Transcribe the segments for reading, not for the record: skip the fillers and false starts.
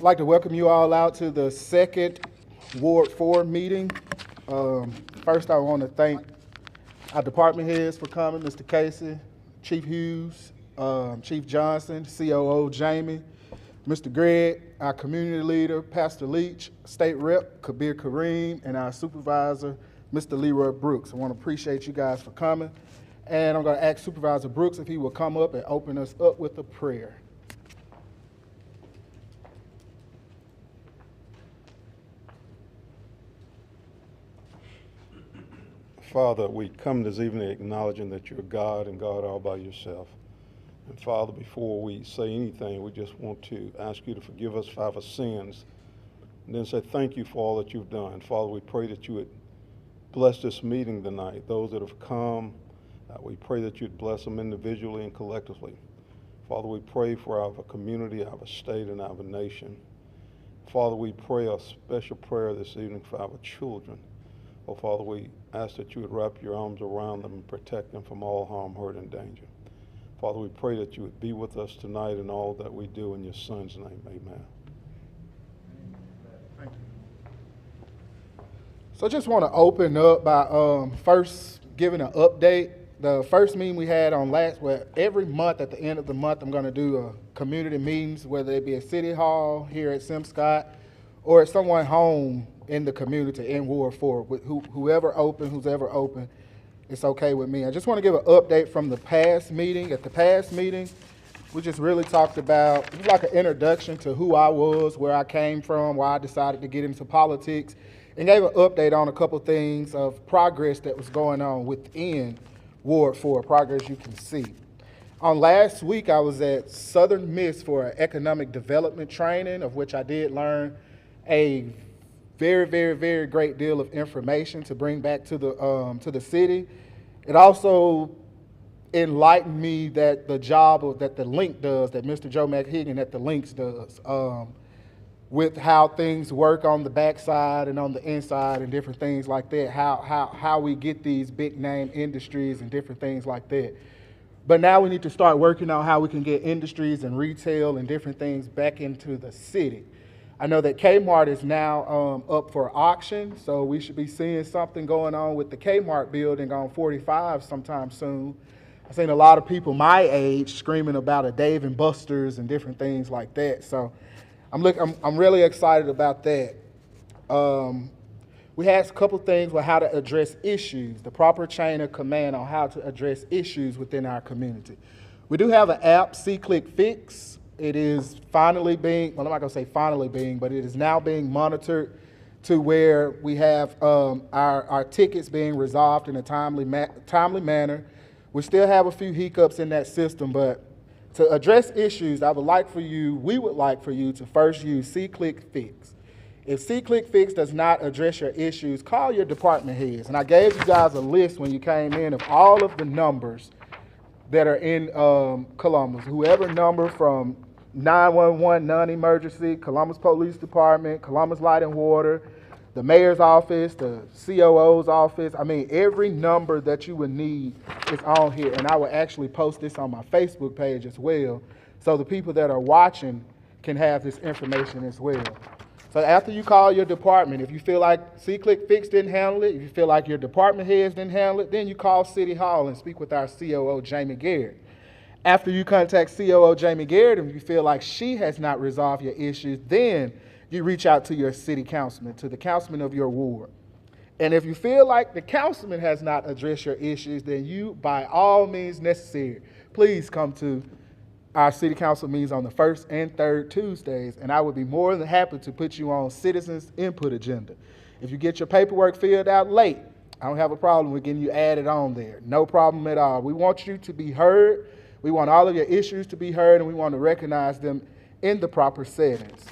like to welcome you all out to the second Ward 4 meeting. First, I want to thank our department heads for coming, Mr. Casey, Chief Hughes, Chief Johnson, COO Jamie, Mr. Greg, our community leader, Pastor Leach, State Rep Kabir Kareem, and our supervisor, Mr. Leroy Brooks. I want to appreciate you guys for coming. And I'm going to ask Supervisor Brooks if he will come up and open us up with a prayer. Father, we come this evening acknowledging that you're God and God all by yourself. And Father, before we say anything, we just want to ask you to forgive us for our sins and then say thank you for all that you've done. Father, we pray that you would bless this meeting tonight. Those that have come, we pray that you'd bless them individually and collectively. Father, we pray for our community, our state, and our nation. Father, we pray a special prayer this evening for our children. Oh, Father, we ask that you would wrap your arms around them and protect them from all harm, hurt, and danger. Father, we pray that you would be with us tonight in all that we do in your Son's name. Amen. Thank you. So I just want to open up by first giving an update. The first meeting we had on every month at the end of the month, I'm going to do a community meetings, whether it be at City Hall, here at Simscott, or at someone home in the community in Ward 4. With whoever open, it's okay with me. I just want to give an update from the past meeting. At the past meeting, we just really talked about, it was like an introduction to who I was, where I came from, why I decided to get into politics, and gave an update on a couple things of progress that was going on within Ward 4, progress you can see. On last week, I was at Southern Miss for an economic development training, of which I did learn a very, very, very great deal of information to bring back to the city. It also enlightened me that the job that the link does, that Mr. Joe McHiggin at the links does, with how things work on the backside and on the inside and different things like that, how we get these big name industries and different things like that. But now we need to start working on how we can get industries and retail and different things back into the city. I know that Kmart is now up for auction, so we should be seeing something going on with the Kmart building on 45 sometime soon. I've seen a lot of people my age screaming about a Dave & Buster's and different things like that. So I'm really excited about that. We had a couple things with how to address issues, the proper chain of command on how to address issues within our community. We do have an app, SeeClickFix. It is finally being, well, I'm not going to say finally being, but it is now being monitored to where we have our tickets being resolved in a timely manner. We still have a few hiccups in that system, but to address issues, we would like for you to first use SeeClickFix. If SeeClickFix does not address your issues, call your department heads. And I gave you guys a list when you came in of all of the numbers that are in Columbus. Whoever number from 911 non-emergency, Columbus Police Department, Columbus Light and Water, the mayor's office, the COO's office. I mean, every number that you would need is on here. And I will actually post this on my Facebook page as well, so the people that are watching can have this information as well. So after you call your department, if you feel like SeeClickFix didn't handle it, if you feel like your department heads didn't handle it, then you call City Hall and speak with our COO, Jamie Garrett. After you contact COO Jamie Garrett, and you feel like she has not resolved your issues, then you reach out to your city councilman, to the councilman of your ward. And if you feel like the councilman has not addressed your issues, then you, by all means necessary, please come to our city council meetings on the first and third Tuesdays, and I would be more than happy to put you on citizens input agenda. If you get your paperwork filled out late, I don't have a problem with getting you added on there. No problem at all. We want you to be heard. We want all of your issues to be heard, and we want to recognize them in the proper settings.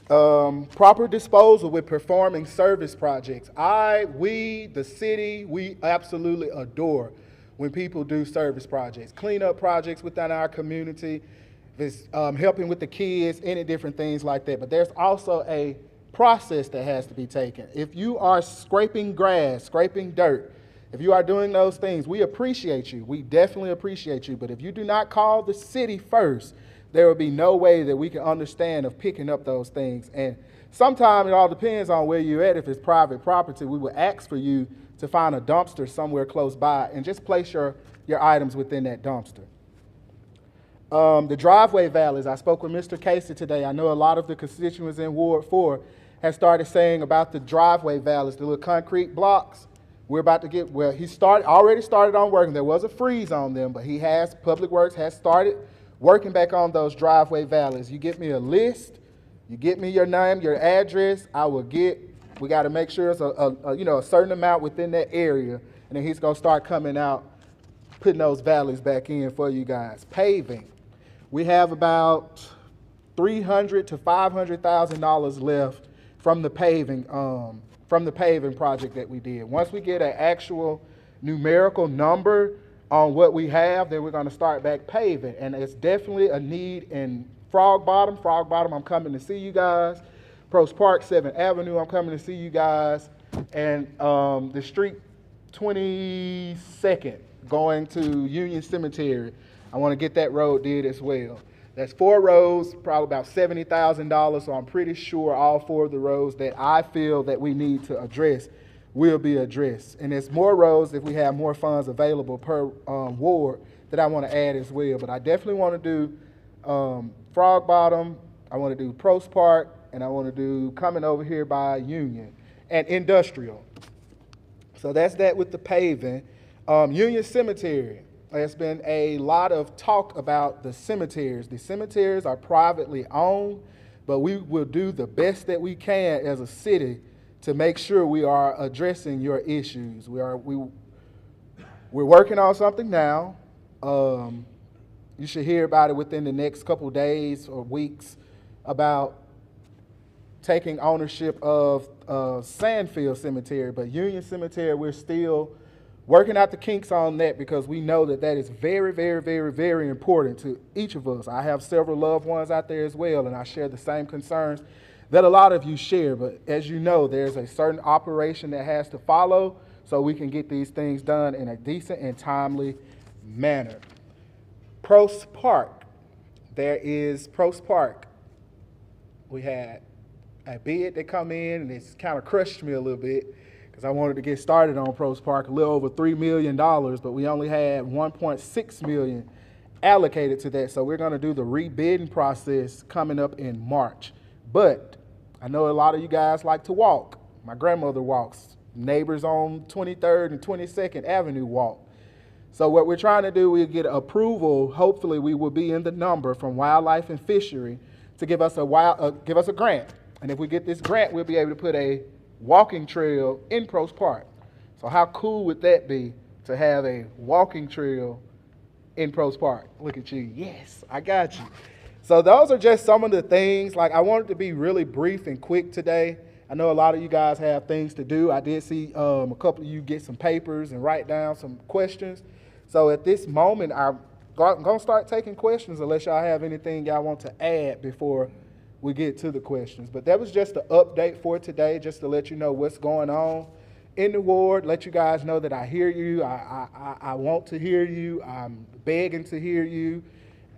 Proper disposal with performing service projects. The city, we absolutely adore when people do service projects, cleanup projects within our community, if it's helping with the kids, any different things like that. But there's also a process that has to be taken. If you are scraping grass, scraping dirt, if you are doing those things, we appreciate you. We definitely appreciate you. But if you do not call the city first, there will be no way that we can understand of picking up those things. And sometimes it all depends on where you're at. If it's private property, we will ask for you to find a dumpster somewhere close by and just place your items within that dumpster. The driveway valleys, I spoke with Mr. Casey today. I know a lot of the constituents in Ward 4 have started saying about the driveway valleys, the little concrete blocks. We're about to get, well, he already started on working. There was a freeze on them, but Public Works has started working back on those driveway valleys. You get me a list, you get me your name, your address, we got to make sure it's a certain amount within that area, and then he's going to start coming out, putting those valleys back in for you guys. Paving. We have about $300,000 to $500,000 left from the paving project that we did. Once we get an actual numerical number on what we have, then we're going to start back paving. And it's definitely a need in Frog Bottom. Frog Bottom, I'm coming to see you guys. Post Park, 7th Avenue, I'm coming to see you guys. And the street 22nd going to Union Cemetery, I want to get that road did as well. That's 4 roads, probably about $70,000, so I'm pretty sure all 4 of the roads that I feel that we need to address will be addressed. And there's more roads if we have more funds available per ward that I want to add as well. But I definitely want to do Frog Bottom, I want to do Post Park, and I want to do coming over here by Union and Industrial. So that's that with the paving. Union Cemetery. There's been a lot of talk about the cemeteries. The cemeteries are privately owned, but we will do the best that we can as a city to make sure we are addressing your issues. We're working on something now. You should hear about it within the next couple days or weeks about taking ownership of Sandfield Cemetery, but Union Cemetery, we're still working out the kinks on that because we know that that is very, very, very, very important to each of us. I have several loved ones out there as well, and I share the same concerns that a lot of you share. But as you know, there's a certain operation that has to follow so we can get these things done in a decent and timely manner. Post Park. There is Post Park. We had a bid that come in, and it's kind of crushed me a little bit because I wanted to get started on Post Park, a little over $3 million, but we only had $1.6 million allocated to that. So we're going to do the rebidding process coming up in March. But I know a lot of you guys like to walk. My grandmother walks. Neighbors on 23rd and 22nd Avenue walk. So what we're trying to do, we'll get approval. Hopefully we will be in the number from Wildlife and Fishery to give us a grant. And if we get this grant, we'll be able to put a walking trail in Post Park. So how cool would that be to have a walking trail in Post Park? Look at you. Yes, I got you. So those are just some of the things. Like, I wanted to be really brief and quick today. I know a lot of you guys have things to do. I did see a couple of you get some papers and write down some questions. So at this moment, I'm going to start taking questions unless y'all have anything y'all want to add before we get to the questions. But that was just the update for today, just to let you know what's going on in the ward, let you guys know that I hear you. I want to hear you. I'm begging to hear you.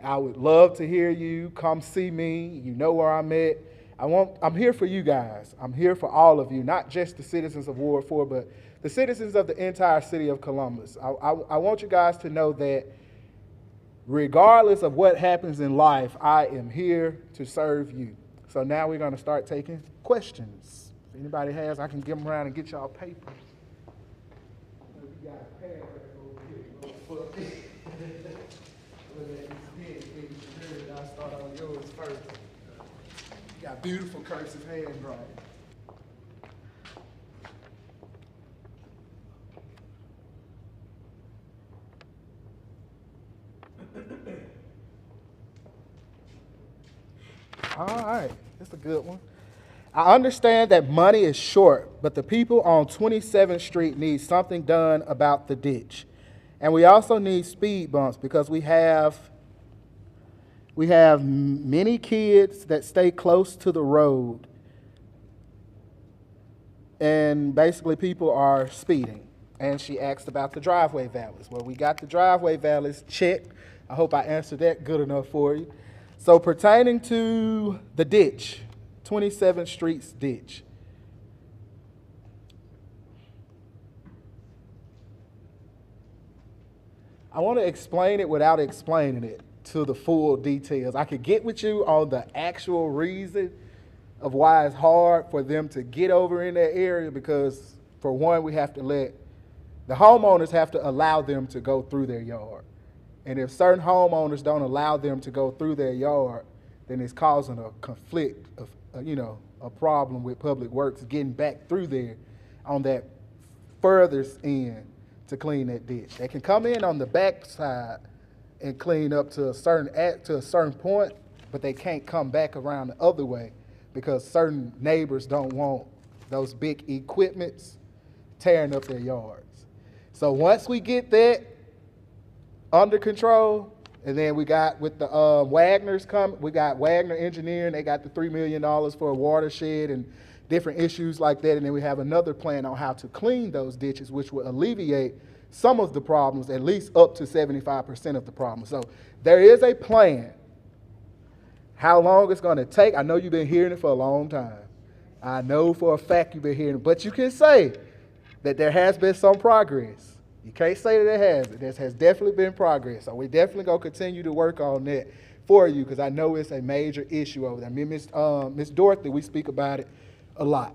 I would love to hear you. Come see me. You know where I'm at. I'm here for you guys. I'm here for all of you, not just the citizens of Ward 4, but the citizens of the entire city of Columbus. I want you guys to know that regardless of what happens in life, I am here to serve you. So now we're going to start taking questions. If anybody has, I can give them around and get y'all papers. You got a pad over here. I'll start on yours first. You got beautiful cursive handwriting. All right, that's a good one. I understand that money is short, but the people on 27th Street need something done about the ditch. And we also need speed bumps because we have many kids that stay close to the road. And basically people are speeding. And she asked about the driveway valleys. Well, we got the driveway valleys checked. I hope I answered that good enough for you. So pertaining to the ditch, 27th Street's ditch. I want to explain it without explaining it to the full details. I could get with you on the actual reason of why it's hard for them to get over in that area because, for one, we have to let the homeowners have to allow them to go through their yard. And if certain homeowners don't allow them to go through their yard, then it's causing a conflict of, a problem with Public Works getting back through there on that furthest end to clean that ditch. They can come in on the back side and clean up to a certain point, but they can't come back around the other way because certain neighbors don't want those big equipments tearing up their yards. So once we get that under control, and then we got with the Wagner's we got Wagner Engineering, they got the $3 million for a watershed and different issues like that, and then we have another plan on how to clean those ditches, which will alleviate some of the problems, at least up to 75% of the problem. So there is a plan. How long it's going to take, I know you've been hearing it for a long time. I know for a fact you've been hearing it, but you can say that there has been some progress. You can't say that it hasn't. There has definitely been progress. So we're definitely going to continue to work on that for you because I know it's a major issue over there. Me and Miss Dorothy, we speak about it a lot.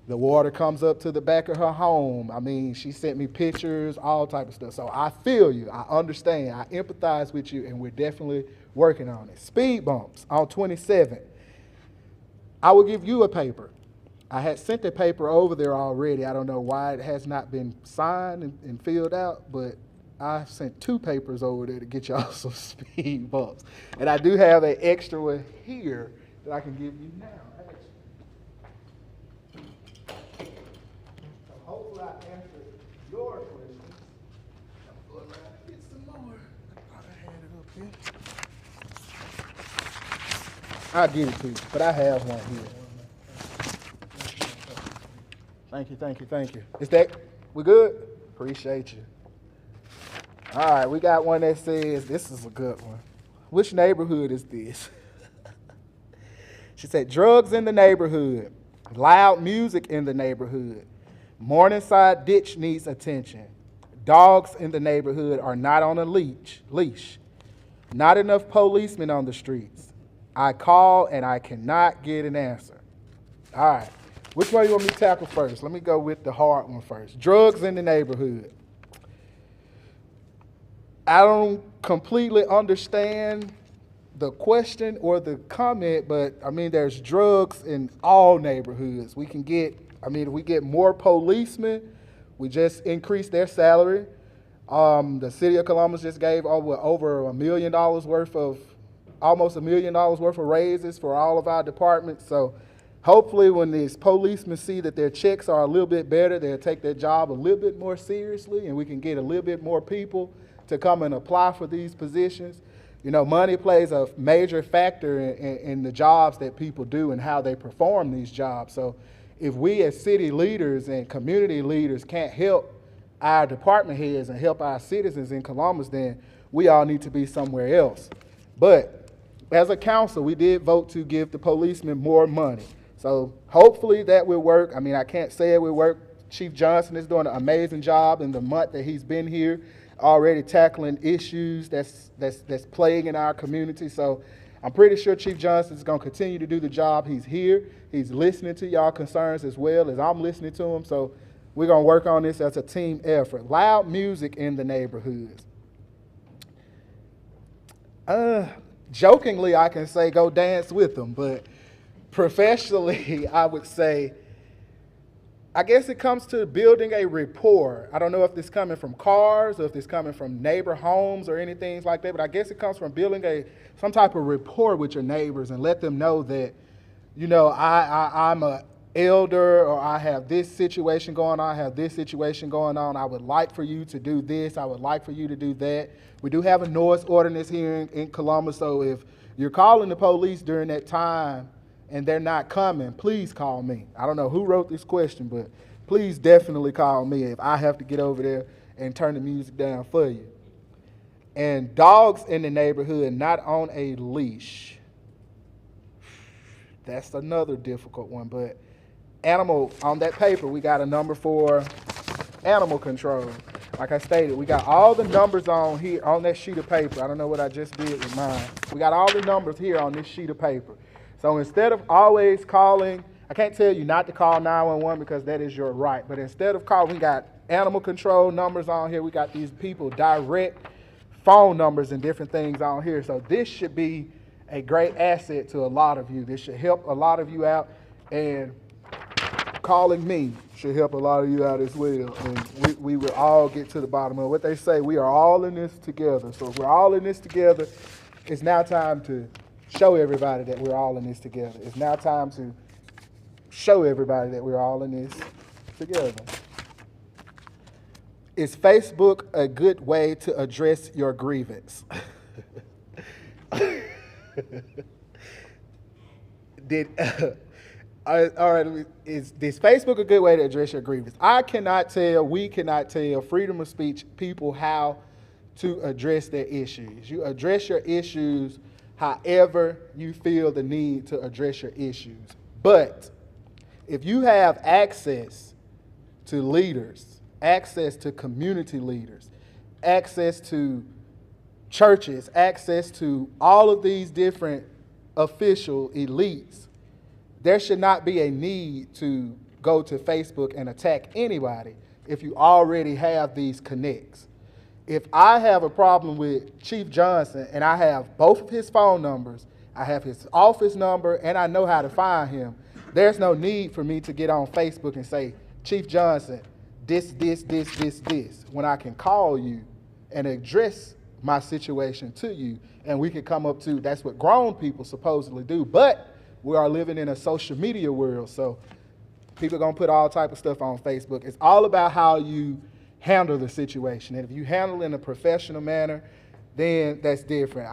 The water comes up to the back of her home. I mean, she sent me pictures, all type of stuff. So I feel you. I understand. I empathize with you, and we're definitely working on it. Speed bumps on 27. I will give you a paper. I had sent the paper over there already. I don't know why it has not been signed and filled out, but I sent 2 papers over there to get y'all some speed bumps. And I do have an extra one here that I can give you now. Hopefully I answered your questions. I'm going around and get some more. I thought I had it up here. I'll give it to you, but I have one here. Thank you. Is that, we good? Appreciate you. All right, we got one that says, this is a good one. Which neighborhood is this? She said, drugs in the neighborhood, loud music in the neighborhood. Morningside ditch needs attention. Dogs in the neighborhood are not on a leash. Not enough policemen on the streets. I call and I cannot get an answer. All right. Which one you want me to tackle first? Let me go with the hard one first. Drugs in the neighborhood. I don't completely understand the question or the comment, but I mean, there's drugs in all neighborhoods. We can get, if we get more policemen, we just increase their salary. The city of Columbus just gave over $1 million worth of, almost $1 million worth of raises for all of our departments. So hopefully when these policemen see that their checks are a little bit better, they'll take their job a little bit more seriously, and we can get a little bit more people to come and apply for these positions. You know, money plays a major factor in the jobs that people do and how they perform these jobs. So if we as city leaders and community leaders can't help our department heads and help our citizens in Columbus, then we all need to be somewhere else. But as a council, we did vote to give the policemen more money. So hopefully that will work. I mean, I can't say it will work. Chief Johnson is doing an amazing job in the month that he's been here, already tackling issues that's plaguing our community. So I'm pretty sure Chief Johnson is going to continue to do the job. He's here. He's listening to y'all concerns as well as I'm listening to him. So we're going to work on this as a team effort. Loud music in the neighborhoods. Jokingly, I can say go dance with them, but professionally, I would say, I guess it comes to building a rapport. I don't know if this is coming from cars or if it's coming from neighbor homes or anything like that, but I guess it comes from building some type of rapport with your neighbors and let them know that, you know, I'm a elder, or I have this situation going on, I have this situation going on. I would like for you to do this. I would like for you to do that. We do have a noise ordinance here in Columbus, so if you're calling the police during that time and they're not coming, please call me. I don't know who wrote this question, but please definitely call me if I have to get over there and turn the music down for you. And dogs in the neighborhood not on a leash. That's another difficult one. But animal, on that paper, we got a number for animal control. Like I stated, we got all the numbers on here on that sheet of paper. I don't know what I just did with mine. We got all the numbers here on this sheet of paper. So instead of always calling, I can't tell you not to call 911 because that is your right. But instead of calling, we got animal control numbers on here. We got these people direct phone numbers and different things on here. So this should be a great asset to a lot of you. This should help a lot of you out, and calling me should help a lot of you out as well. And we will all get to the bottom of what they say. We are all in this together. So if we're all in this together, it's now time to show everybody that we're all in this together. It's now time to show everybody that we're all in this together. Is Facebook a good way to address your grievance? All right, is Facebook a good way to address your grievance? I cannot tell, we cannot tell freedom of speech people how to address their issues. You address your issues however you feel the need to address your issues. But if you have access to leaders, access to community leaders, access to churches, access to all of these different official elites, there should not be a need to go to Facebook and attack anybody if you already have these connects. If I have a problem with Chief Johnson and I have both of his phone numbers, I have his office number, and I know how to find him, there's no need for me to get on Facebook and say, Chief Johnson, this, when I can call you and address my situation to you, and we can come up to, that's what grown people supposedly do, but we are living in a social media world, so people are going to put all type of stuff on Facebook. It's all about how you handle the situation, and if you handle it in a professional manner, then that's different.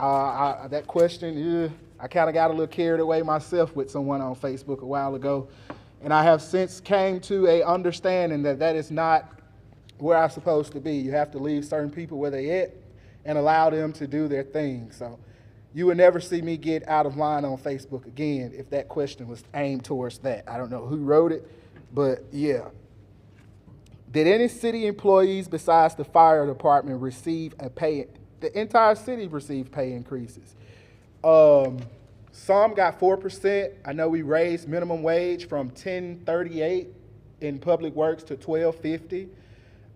That question, I kind of got a little carried away myself with someone on Facebook a while ago, and I have since came to a understanding that that is not where I'm supposed to be. You have to leave certain people where they at and allow them to do their thing. So you would never see me get out of line on Facebook again if that question was aimed towards that. I don't know who wrote it, but yeah. Did any city employees besides the fire department receive a pay? The entire city received pay increases. Some got 4%. I know we raised minimum wage from $10.38 in public works to $12.50.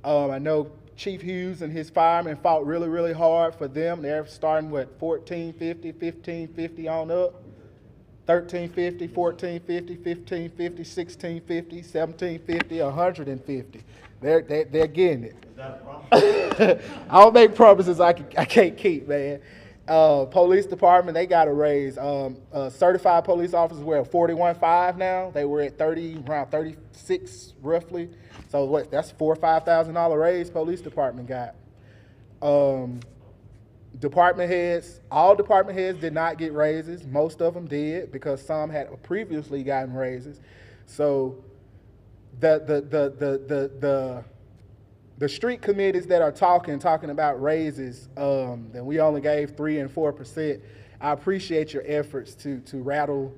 I know Chief Hughes and his firemen fought really, really hard for them. They're starting with $14.50, $15.50 on up, $13.50, $14.50, $15.50, $16.50, $17.50, $150. They're getting it. Is that a problem? I don't make promises I can't keep, man. Police department, they got a raise. Certified police officers were at $41.5 now. They were at around 36 roughly. So what? That's $4,000 or $5,000 raise police department got. Department heads, all department heads did not get raises. Most of them did because some had previously gotten raises. So the street committees that are talking about raises, and we only gave 3% and 4%. I appreciate your efforts to rattle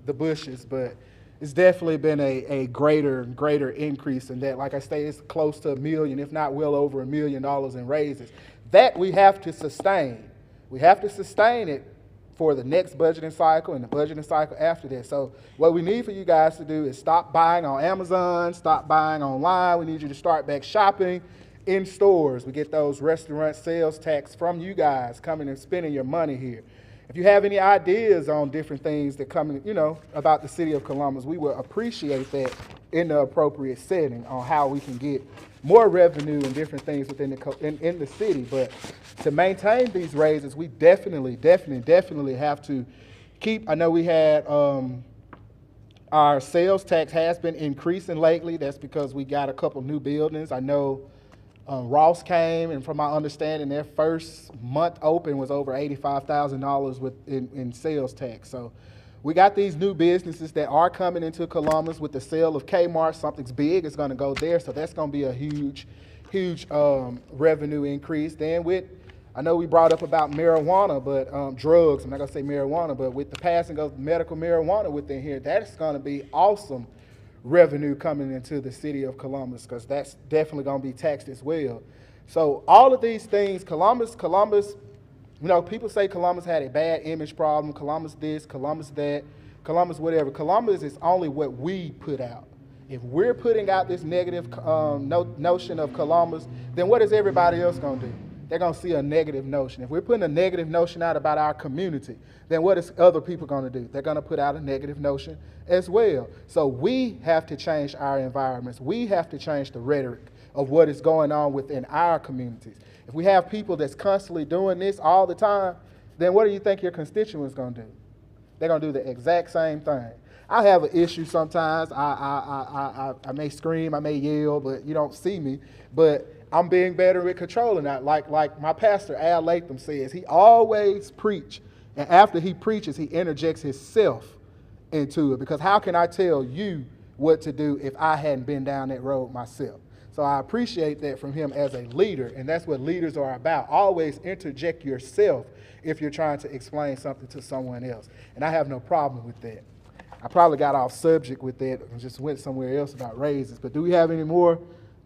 the bushes, but it's definitely been a greater increase in that. Like I say, it's close to $1 million, if not well over $1 million in raises. That we have to sustain. We have to sustain it for the next budgeting cycle and the budgeting cycle after that. So what we need for you guys to do is stop buying on Amazon, stop buying online. We need you to start back shopping in stores. We get those restaurant sales tax from you guys coming and spending your money here. If you have any ideas on different things that come, about the city of Columbus, we will appreciate that in the appropriate setting on how we can get more revenue and different things within in the city. But to maintain these raises, we definitely have to keep. I know we had our sales tax has been increasing lately. That's because we got a couple new buildings. I know Ross came, and from my understanding, their first month open was over $85,000 in sales tax. So we got these new businesses that are coming into Columbus with the sale of Kmart. Something's big is going to go there, so that's going to be a huge revenue increase. Then with I know we brought up about marijuana, but drugs, I'm not gonna say marijuana, but with the passing of medical marijuana within here, that's gonna be awesome revenue coming into the city of Columbus, because that's definitely gonna be taxed as well. So all of these things, Columbus, you know, people say Columbus had a bad image problem, Columbus this, Columbus that, Columbus whatever. Columbus is only what we put out. If we're putting out this negative notion of Columbus, then what is everybody else gonna do? They're gonna see a negative notion. If we're putting a negative notion out about our community, then what is other people gonna do? They're gonna put out a negative notion as well. So we have to change our environments. We have to change the rhetoric of what is going on within our communities. If we have people that's constantly doing this all the time, then what do you think your constituents gonna do? They're gonna do the exact same thing. I have an issue sometimes. I may scream, I may yell, but you don't see me. But I'm being better at controlling that. Like my pastor, Al Latham, says, he always preach. And after he preaches, he interjects himself into it. Because how can I tell you what to do if I hadn't been down that road myself? So I appreciate that from him as a leader. And that's what leaders are about. Always interject yourself if you're trying to explain something to someone else. And I have no problem with that. I probably got off subject with that and just went somewhere else about raises. But do we have any more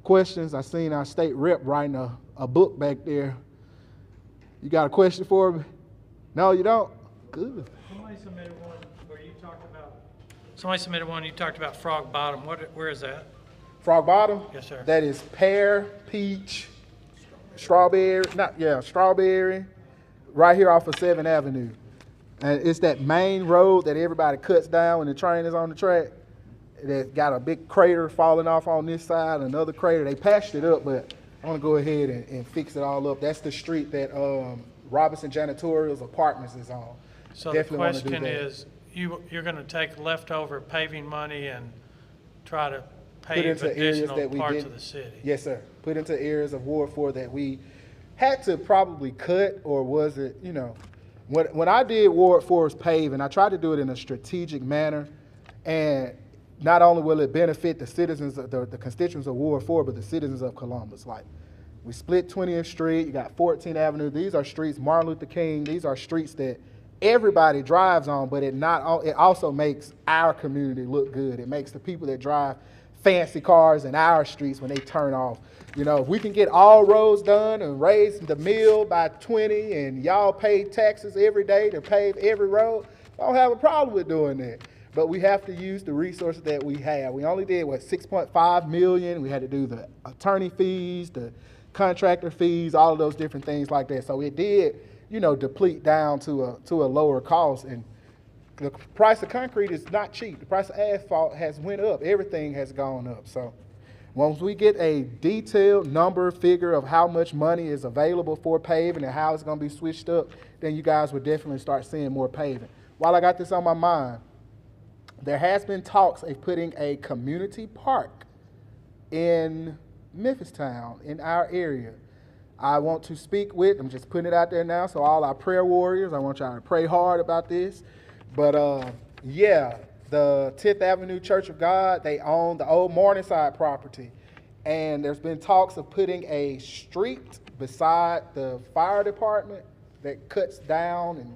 questions? I seen our state rep writing a book back there. You got a question for me? No, you don't? Good. Somebody submitted one where you talked about Frog Bottom. Where is that? Frog Bottom? Yes, sir. That is pear, peach, strawberry, strawberry, right here off of 7th Avenue. And it's that main road that everybody cuts down when the train is on the track. That got a big crater falling off on this side, another crater. They patched it up, but I want to go ahead and fix it all up. That's the street that Robinson Janitorial's Apartments is on. So Definitely the question is, you're going to take leftover paving money and try to pave additional parts of the city? Yes, sir. Put into areas of Ward 4 that we had to probably cut, or was it, you know, when I did Ward 4's paving, I tried to do it in a strategic manner, and not only will it benefit the citizens, the constituents of Ward 4, but the citizens of Columbus. Like, we split 20th Street, you got 14th Avenue. These are streets, Martin Luther King, these are streets that everybody drives on, but it also makes our community look good. It makes the people that drive fancy cars in our streets when they turn off. You know, if we can get all roads done and raise the mill by 20 and y'all pay taxes every day to pave every road, I don't have a problem with doing that. But we have to use the resources that we have. We only did, 6.5 million. We had to do the attorney fees, the contractor fees, all of those different things like that. So it did, you know, deplete down to a lower cost. And the price of concrete is not cheap. The price of asphalt has went up. Everything has gone up. So once we get a detailed number figure of how much money is available for paving and how it's going to be switched up, then you guys will definitely start seeing more paving. While I got this on my mind, there has been talks of putting a community park in Memphistown, in our area. I want to speak with, I'm just putting it out there now, so all our prayer warriors, I want y'all to pray hard about this. But yeah, the 10th Avenue Church of God, they own the old Morningside property. And there's been talks of putting a street beside the fire department that cuts down, and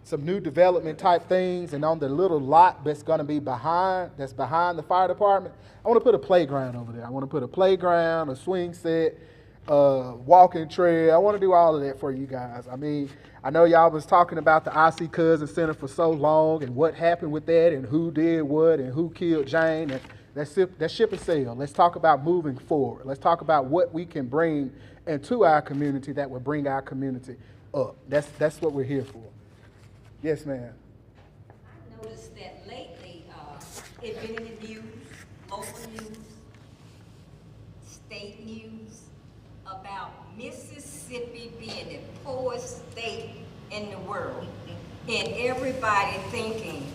some new development type things, and on the little lot that's gonna be behind the fire department, I wanna put a playground over there. I wanna put a playground, a swing set, walking trail. I wanna do all of that for you guys. I mean, I know y'all was talking about the I.C. Cousin Center for so long and what happened with that and who did what and who killed Jane. And that's ship and sail. Let's talk about moving forward. Let's talk about what we can bring into our community that will bring our community up. That's what we're here for. Yes, ma'am. I noticed that lately, it's been in the news, local news, state news, about Mississippi being the poorest state in the world. And everybody thinking,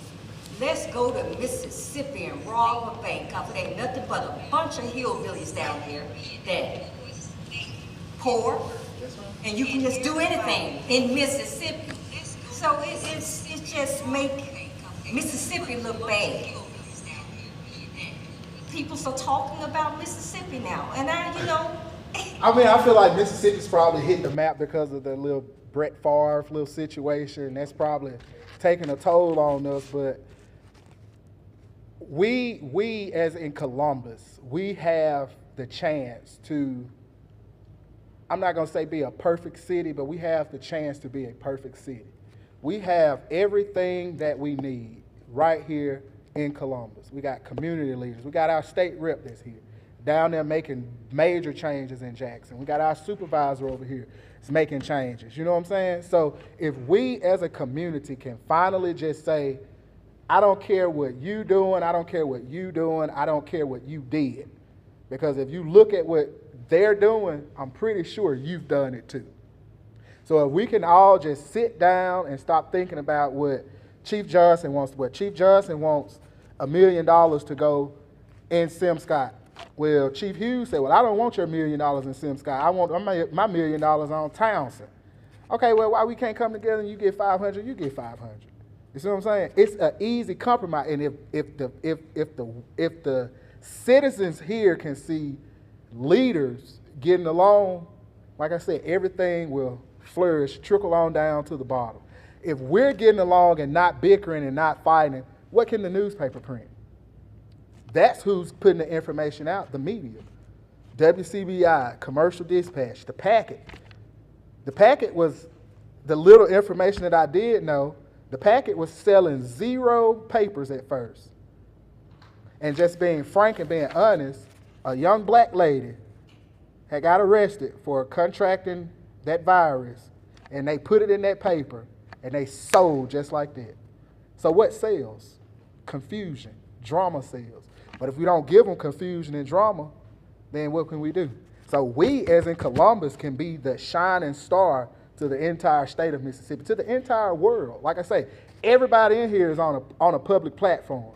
let's go to Mississippi and rob a bank, because there ain't nothing but a bunch of hillbillies down there that poor, and you can just do anything in Mississippi. So it just make Mississippi look bad. People are talking about Mississippi now, and I mean, I feel like Mississippi's probably hit the map because of the little Brett Favre little situation. That's probably taking a toll on us. But we as in Columbus, we have the chance to, I'm not going to say be a perfect city, but we have the chance to be a perfect city. We have everything that we need right here in Columbus. We got community leaders. We got our state rep that's here, down there making major changes in Jackson. We got our supervisor over here that's making changes. You know what I'm saying? So if we as a community can finally just say, I don't care what you doing, I don't care what you doing, I don't care what you did. Because if you look at what they're doing, I'm pretty sure you've done it too. So if we can all just sit down and stop thinking about what Chief Johnson wants, Chief Johnson wants $1 million to go in SimScott. Well, Chief Hughes said, well, I don't want your $1 million in SimScott. I want my $1 million on Townsend. Okay, well, why we can't come together and you get 500, you get 500. You see what I'm saying? It's an easy compromise. And if the citizens here can see leaders getting along, like I said, everything will flourish, trickle on down to the bottom. If we're getting along and not bickering and not fighting, what can the newspaper print? That's who's putting the information out, the media. WCBI, Commercial Dispatch, the Packet. The Packet was, the little information that I did know, the Packet was selling 0 papers at first. And just being frank and being honest, a young black lady had got arrested for contracting that virus, and they put it in that paper, and they sold just like that. So what sells? Confusion, drama sells. But if we don't give them confusion and drama, then what can we do? So we, as in Columbus, can be the shining star to the entire state of Mississippi, to the entire world. Like I say, everybody in here is on a public platform.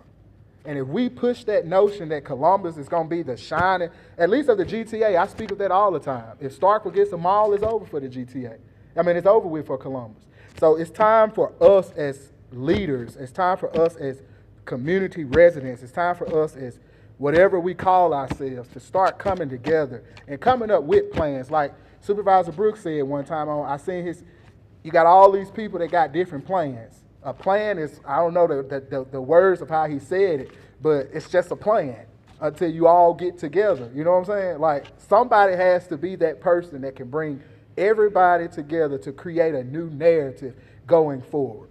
And if we push that notion that Columbus is going to be the shining, at least of the GTA, I speak of that all the time. If Starkville gets a mall, it's over for the GTA. I mean, it's over with for Columbus. So it's time for us as leaders, it's time for us as community residents, it's time for us as whatever we call ourselves to start coming together and coming up with plans. Like Supervisor Brooks said one time, I seen you got all these people that got different plans. A plan is, I don't know the words of how he said it, but it's just a plan until you all get together. You know what I'm saying? Like somebody has to be that person that can bring everybody together to create a new narrative going forward.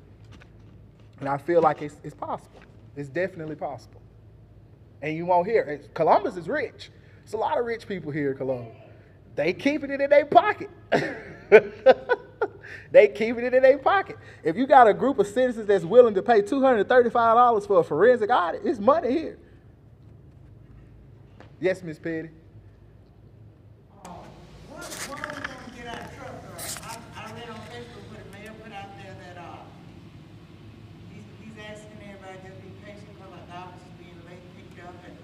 And I feel like it's possible. It's definitely possible. And you won't hear it. Columbus is rich. There's a lot of rich people here in Columbus. They keeping it in their pocket. They keeping it in their pocket. If you got a group of citizens that's willing to pay $235 for a forensic audit, it's money here. Yes, Miss Petty. What are we going to get our truck? I read on Facebook what the mayor put out there that he's asking everybody to be patient because our garbage is being late picked up and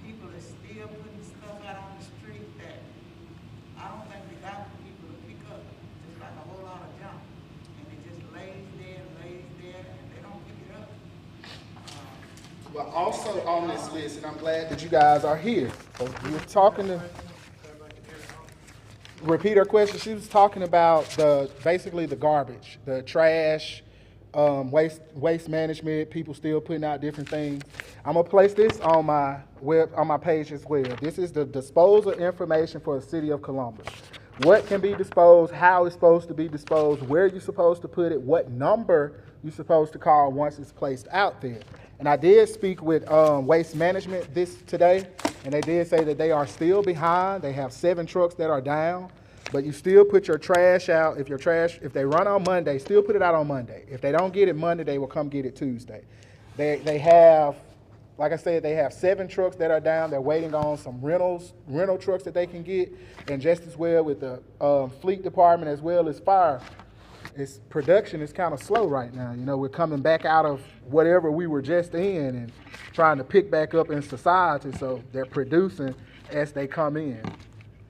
people are still putting stuff out on the street that I don't think we got people to pick up, just like a whole lot of junk. And it just lays there, and they don't pick it up. But also on this list, and I'm glad that you guys are here. So we were talking to, repeat her question. She was talking about basically the garbage, the trash, waste management, people still putting out different things. I'm gonna place this on my page as well. This is the disposal information for the city of Columbus. What can be disposed, how it's supposed to be disposed, where you're supposed to put it, what number you're supposed to call once it's placed out there. And I did speak with Waste Management today, and they did say that they are still behind. They have 7 trucks that are down, but you still put your trash out. If they run on Monday, still put it out on Monday. If they don't get it Monday, they will come get it Tuesday. They have, like I said, they have 7 trucks that are down. They're waiting on some rental trucks that they can get, and just as well with the fleet department as well as fire. Production is kind of slow right now. You know, we're coming back out of whatever we were just in and trying to pick back up in society, so they're producing as they come in.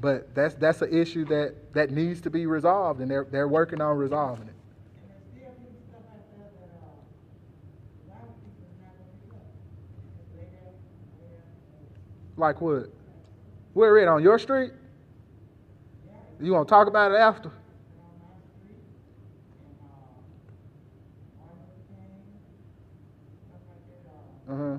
But that's an issue that needs to be resolved, and they're working on resolving it. Like what? Where it on your street? You want to talk about it after? Uh-huh.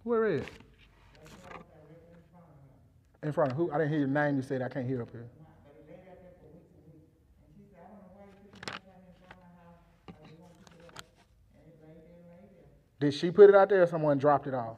Where is it? In front of who? I didn't hear your name. You said I can't hear up here. Did she put it out there or someone dropped it off?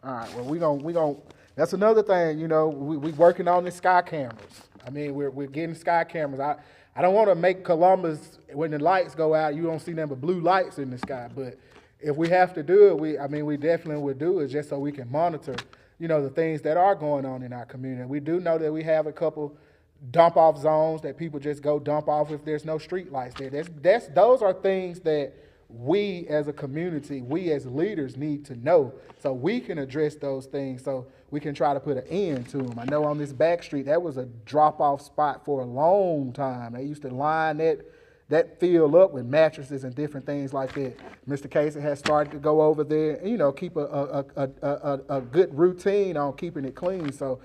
All right, well, we gonna, that's another thing, you know, we working on the sky cameras. I mean, we're getting sky cameras. I don't want to make Columbus, when the lights go out, you don't see nothing but blue lights in the sky, but if we have to do it, we definitely would do it just so we can monitor, you know, the things that are going on in our community. We do know that we have a couple dump off zones that people just go dump off if there's no street lights there. Those are things that we as a community, we as leaders need to know so we can address those things so we can try to put an end to them. I know on this back street, that was a drop-off spot for a long time. They used to line that field up with mattresses and different things like that. Mr. Casey has started to go over there and, you know, keep a good routine on keeping it clean. So,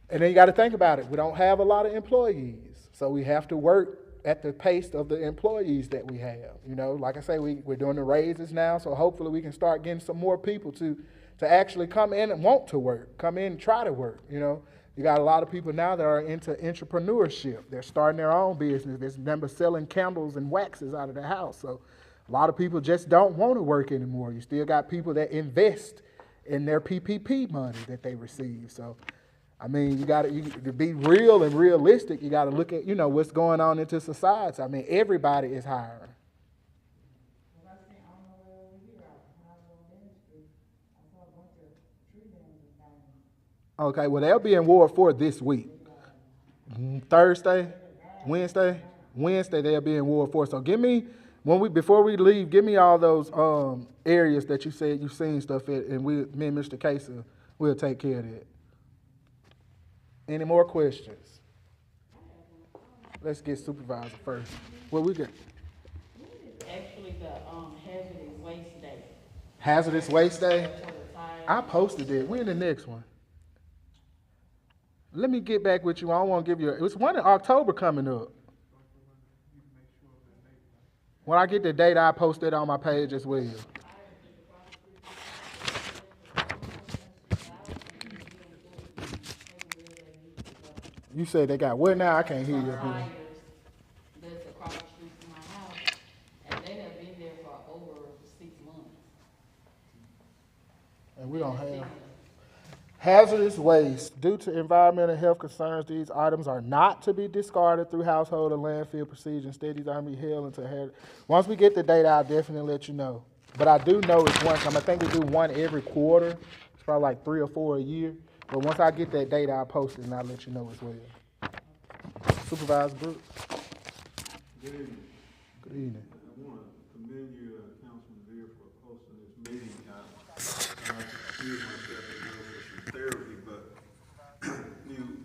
and then you got to think about it. We don't have a lot of employees, so we have to work at the pace of the employees that we have. You know, like I say, we're doing the raises now, so hopefully we can start getting some more people to actually come in and want to work, come in and try to work, you know. You got a lot of people now that are into entrepreneurship. They're starting their own business. There's number selling candles and waxes out of the house. So a lot of people just don't want to work anymore. You still got people that invest in their PPP money that they receive. So I mean, to be real and realistic, you got to look at, you know, what's going on into society. I mean, everybody is hiring. Okay, well, they'll be in Ward 4 this week. Thursday, Wednesday they'll be in Ward 4. So before we leave, give me all those areas that you said you've seen stuff at, and me and Mr. Casey will take care of that. Any more questions? Let's get supervisor first. What we got? Actually, the hazardous waste day. Hazardous waste day? I posted it. When the next one? Let me get back with you. I don't want to give you it's one in October coming up. When I get the date, I post it on my page as well. You said they got what now? I can't hear you. That's across the street from my house, and they have been there for over 6 months. And we don't have hazardous waste. Due to environmental health concerns, these items are not to be discarded through household or landfill procedure. Instead, these items be held until once we get the data, I'll definitely let you know. But I do know it's one time. I think we do one every quarter. It's probably like 3 or 4 a year. But once I get that data, I'll post it and I'll let you know as well. Supervisor Brooks. Good evening. Good evening. I want to commend you, Councilman Veer, for hosting this meeting. I excuse myself to go for some therapy, but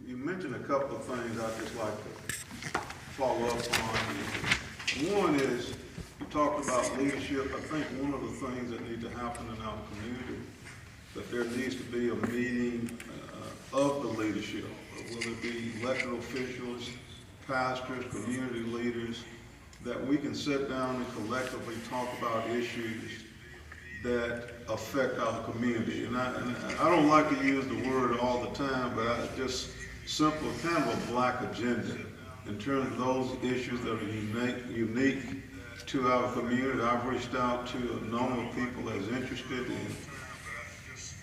you mentioned a couple of things I'd just like to follow up on. One is, you talked about leadership. I think one of the things that need to happen in our community, that there needs to be a meeting of the leadership, whether it be elected officials, pastors, community leaders, that we can sit down and collectively talk about issues that affect our community. And I don't like to use the word all the time, but just simple, kind of a black agenda in terms of those issues that are unique to our community. I've reached out to a number of people that's interested in.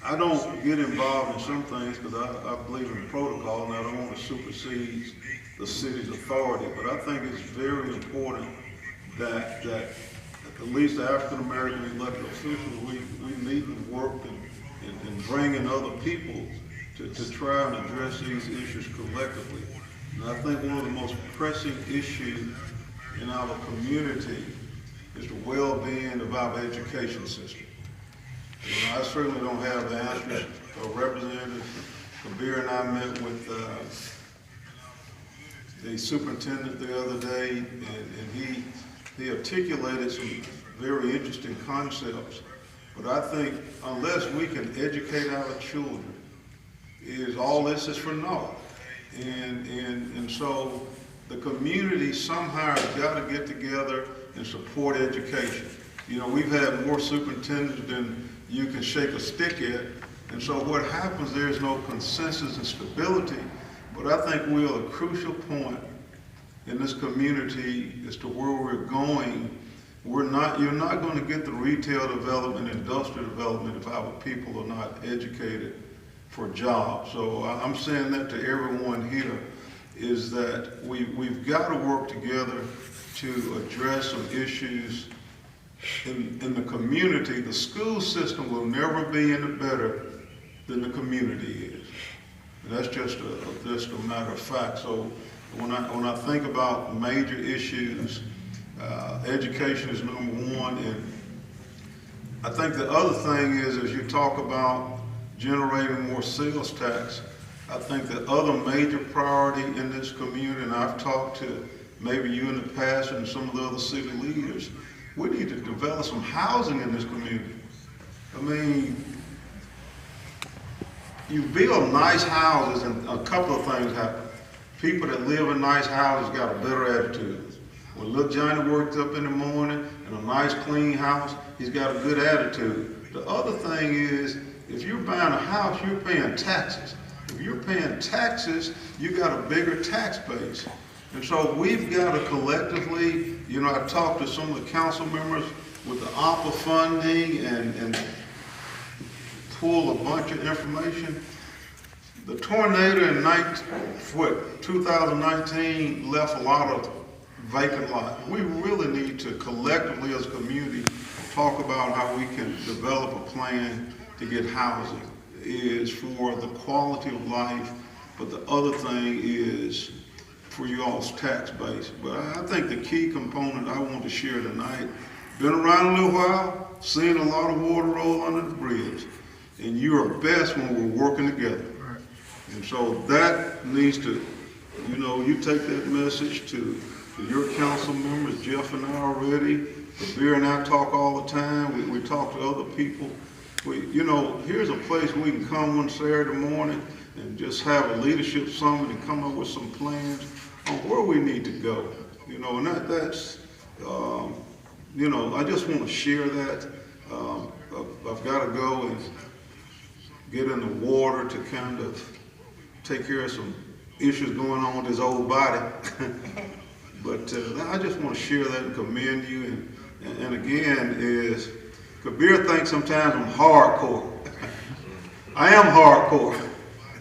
I don't get involved in some things because I believe in protocol and I don't want to supersede the city's authority, but I think it's very important that at least the African American elected officials, we meet and work and bring in other people to try and address these issues collectively. And I think one of the most pressing issues in our community is the well-being of our education system. You know, I certainly don't have the answers. Representative Kabir and I met with the superintendent the other day, and he he articulated some very interesting concepts. But I think unless we can educate our children, all this is for naught. And so the community somehow has got to get together and support education. You know, we've had more superintendents than you can shake a stick at. And so what happens, there is no consensus and stability. But I think we're at a crucial point in this community as to where we're going. You're not going to get the retail development, industrial development if our people are not educated for jobs. So I'm saying that to everyone here, is that we've got to work together to address some issues in the community. The school system will never be any better than the community is. And that's just a matter of fact. So when I think about major issues, education is number one. And I think the other thing is, as you talk about generating more sales tax, I think the other major priority in this community, and I've talked to maybe you in the past and some of the other city leaders, we need to develop some housing in this community. I mean, you build nice houses and a couple of things happen. People that live in nice houses got a better attitude. When little Johnny works up in the morning in a nice clean house, he's got a good attitude. The other thing is, if you're buying a house, you're paying taxes. If you're paying taxes, you got a bigger tax base. And so we've got to collectively, you know, I talked to some of the council members with the ARPA funding and pull a bunch of information. The tornado in 2019 left a lot of vacant lot. We really need to collectively as a community talk about how we can develop a plan to get housing. Is for the quality of life, but the other thing is for y'all's tax base. But I think the key component I want to share tonight, been around a little while, seen a lot of water roll under the bridge, and you are best when we're working together. And so that needs to, you know, you take that message to your council members. Jeff and I already, Beer and I talk all the time. We talk to other people. You know, here's a place we can come one Saturday morning and just have a leadership summit and come up with some plans on where we need to go. You know, and that's, you know, I just want to share that. I've got to go and get in the water to kind of take care of some issues going on with this old body. But I just want to share that and commend you. And again, is Kabir thinks sometimes I'm hardcore. I am hardcore.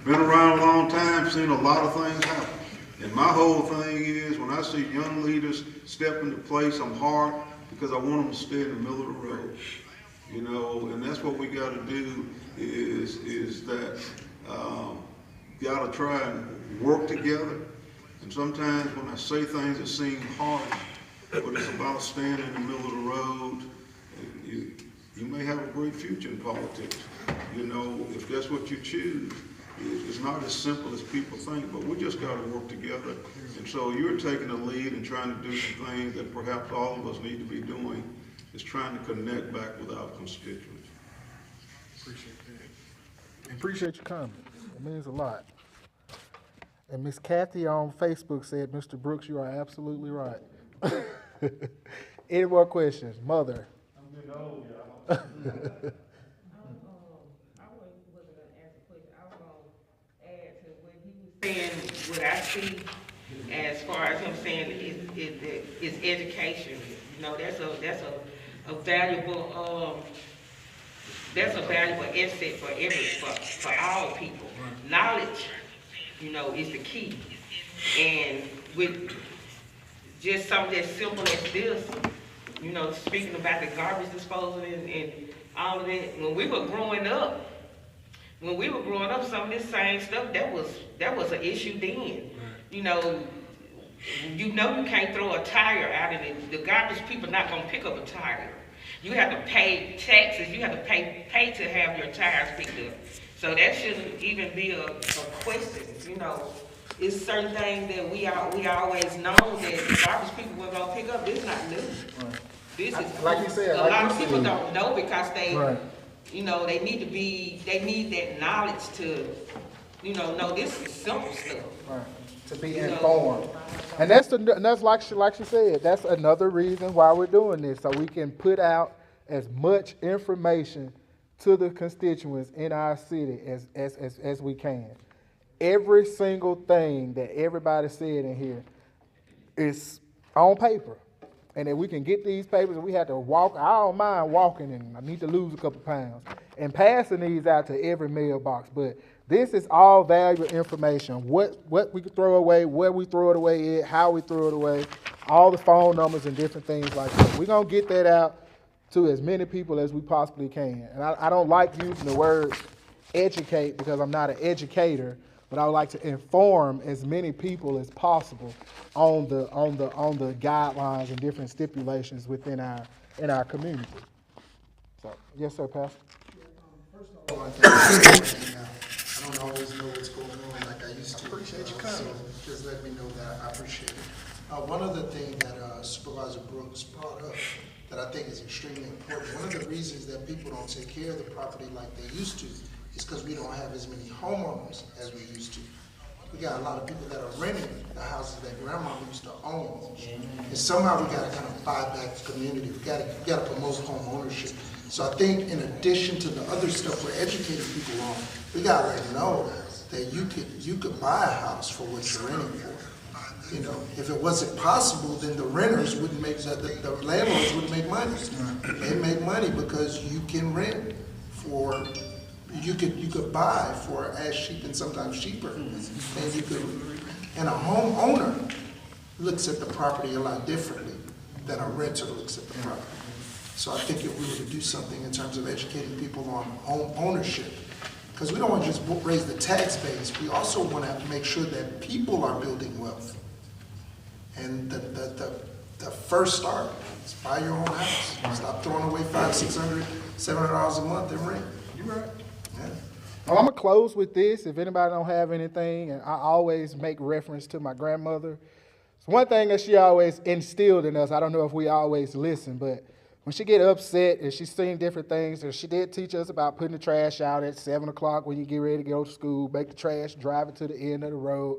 Been around a long time, seen a lot of things happen. And my whole thing is, when I see young leaders step into place, I'm hard because I want them to stay in the middle of the road. You know, and that's what we got to do is that got to try and work together. And sometimes when I say things that seem harsh, but it's about staying in the middle of the road. You may have a great future in politics. You know, if that's what you choose. It's not as simple as people think, but we just got to work together. And so you're taking the lead and trying to do some things that perhaps all of us need to be doing, is trying to connect back with our constituents. Appreciate that. Appreciate your comments. It means a lot. And Miss Kathy on Facebook said, Mr. Brooks, you are absolutely right. Any more questions? Mother. I'm getting old, y'all. I wasn't gonna ask a question. I was gonna add to what he was saying. What I see as far as him saying is education. You know, that's a valuable asset for all people. Knowledge, you know, is the key. And with just something as simple as this, you know, speaking about the garbage disposal and all of that, when we were growing up, some of this same stuff, that was an issue then. You know you can't throw a tire out in it. The garbage people not gonna pick up a tire. You have to pay taxes, you have to pay to have your tires picked up. So that shouldn't even be a question, you know. it's certain things that we always known that garbage people were gonna pick up. This is not new. Right. This is, Like you said, a like lot you of people said. don't know because they, Right. you know, they need that knowledge to, you know this is simple stuff. Right. To be You know. informed. And that's like she said, that's another reason why we're doing this, so we can put out as much information to the constituents in our city as we can. Every single thing that everybody said in here is on paper. And if we can get these papers, and we have to walk, I don't mind walking, and I need to lose a couple pounds, and passing these out to every mailbox. But this is all valuable information. What we could throw away, where we throw it away at, how we throw it away, all the phone numbers and different things like that. We're going to get that out to as many people as we possibly can. And I don't like using the word educate because I'm not an educator, but I would like to inform as many people as possible on the guidelines and different stipulations within our community. So, yes, sir, Pastor. First of all, I think I don't always know what's going on like I used to. Appreciate you coming. So just let me know that. I appreciate it. One other thing that Supervisor Brooks brought up that I think is extremely important. One of the reasons that people don't take care of the property like they used to is because we don't have as many homeowners as we used to. We got a lot of people that are renting the houses that grandma used to own. And somehow we got to kind of buy back the community. We got to promote home ownership. So I think in addition to the other stuff we're educating people on, we got to let them know that you could buy a house for what you're renting for. You know, if it wasn't possible, then the renters wouldn't make, the landlords wouldn't make money. They make money because you can rent for, you could buy for as cheap and sometimes cheaper. And you could, and a homeowner looks at the property a lot differently than a renter looks at the property. So I think if we were to do something in terms of educating people on home ownership, because we don't want to just raise the tax base, we also want to make sure that people are building wealth. And the first start is buy your own house. Stop throwing away $500, $600, $700 a month in rent. You're right. Yeah. Well, I'm gonna close with this. If anybody don't have anything, and I always make reference to my grandmother. It's one thing that she always instilled in us. I don't know if we always listen, but when she get upset and she's seen different things, and she did teach us about putting the trash out at 7 o'clock when you get ready to go to school, make the trash, drive it to the end of the road.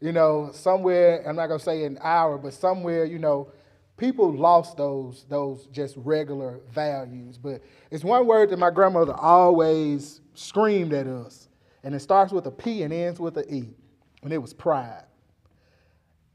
You know, somewhere, I'm not gonna say an hour, but somewhere, you know, people lost those just regular values. But it's one word that my grandmother always screamed at us, and it starts with a P and ends with an E, and it was pride.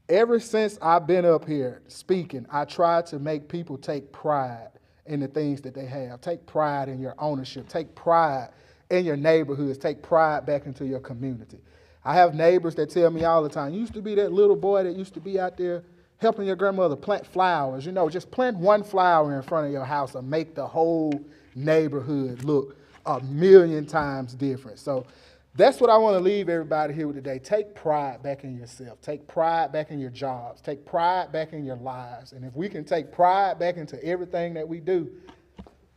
Ever since I've been up here speaking, I try to make people take pride in the things that they have. Take pride in your ownership. Take pride in your neighborhoods. Take pride back into your community. I have neighbors that tell me all the time, you used to be that little boy that used to be out there helping your grandmother plant flowers. You know, just plant one flower in front of your house and make the whole neighborhood look 1,000,000 times different. So that's what I want to leave everybody here with today. Take pride back in yourself. Take pride back in your jobs. Take pride back in your lives. And if we can take pride back into everything that we do,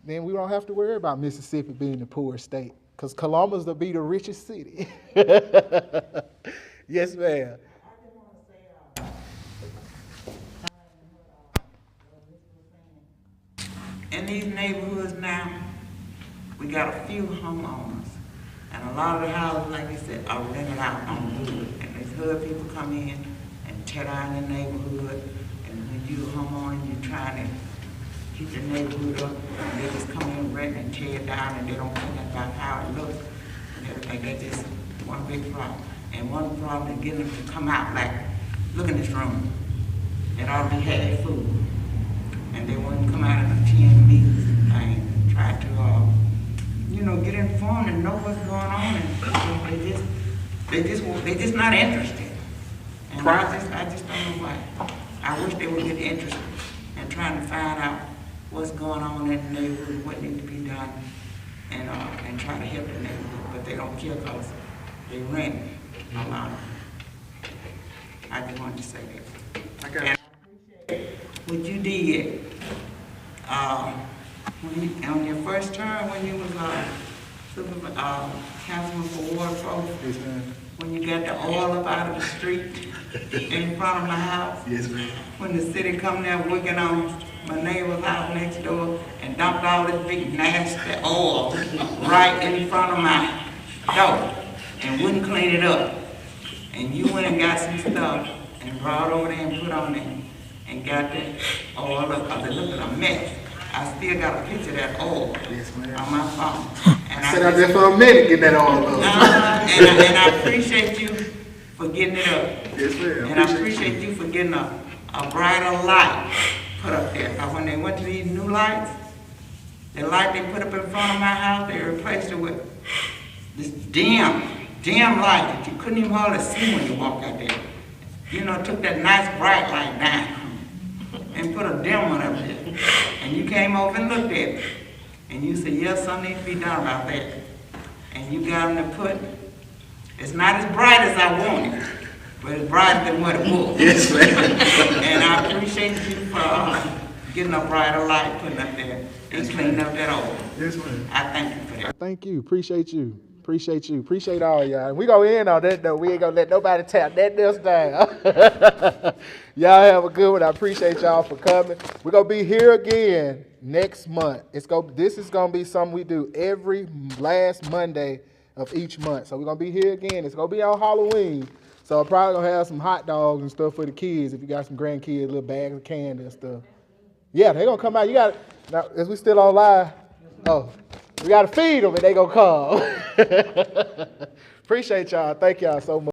then we don't have to worry about Mississippi being the poorest state, because Columbus will be the richest city. Yes, ma'am. In these neighborhoods now, we got a few homeowners. And a lot of the houses, like you said, are rented out on the hood. And these hood people come in and tear down the neighborhood. And when you're a homeowner, you're trying to keep the neighborhood up, and they just come in, rent and tear it down, and they don't think about how it looks. And everything, that's just one big problem. And one problem is getting them to come out like, look in this room. It ought to be had food. And they wouldn't come out and attend meetings and things and try to, you know, get informed and know what's going on. And they just not interested. And I just don't know why. I wish they would get interested in trying to find out what's going on in the neighborhood, what needs to be done, and try to help the neighborhood. But they don't care because they rent a lot. I just wanted to say that. I got And I appreciate what you did on your first term when you was councilman for Ward 4. Yes, ma'am. when you got the oil up out of the street in front of my house. Yes, ma'am. When the city come there working on my neighbor's house next door and dumped all this big nasty oil right in front of my door and wouldn't clean it up. And you went and got some stuff and brought over there and put on there and got that oil up, cause it looked like a mess. I still got a picture of that oil Yes, ma'am. on my phone. And Sit out there for a minute, get that all up. and I appreciate you for getting it up. Yes, ma'am. And I appreciate you for getting a brighter light put up there. Cause when they went to these new lights, the light they put up in front of my house, they replaced it with this dim light that you couldn't even hardly see when you walked out there. You know, took that nice bright light down and put a dim one up there. And you came over and looked at it. And you said, yes, something needs to be done about that. And you got them to put, it's not as bright as I wanted, but it's brighter than what it was. Yes, ma'am. And I appreciate you for getting a brighter light, putting up there, and cleaning up that oil. Yes, ma'am. I thank you for that. Thank you. Appreciate you. Appreciate you. Appreciate all y'all. We gonna end on that though. We ain't gonna let nobody tap that else down. Y'all have a good one. I appreciate y'all for coming. We're gonna be here again next month. This is gonna be something we do every last Monday of each month. So we're gonna be here again. It's gonna be on Halloween. So I'm probably gonna have some hot dogs and stuff for the kids. If you got some grandkids, little bags of candy and stuff. Yeah, they gonna come out. You got now. Is we still on live? Oh. We got to feed them and they going to come. Appreciate y'all. Thank y'all so much.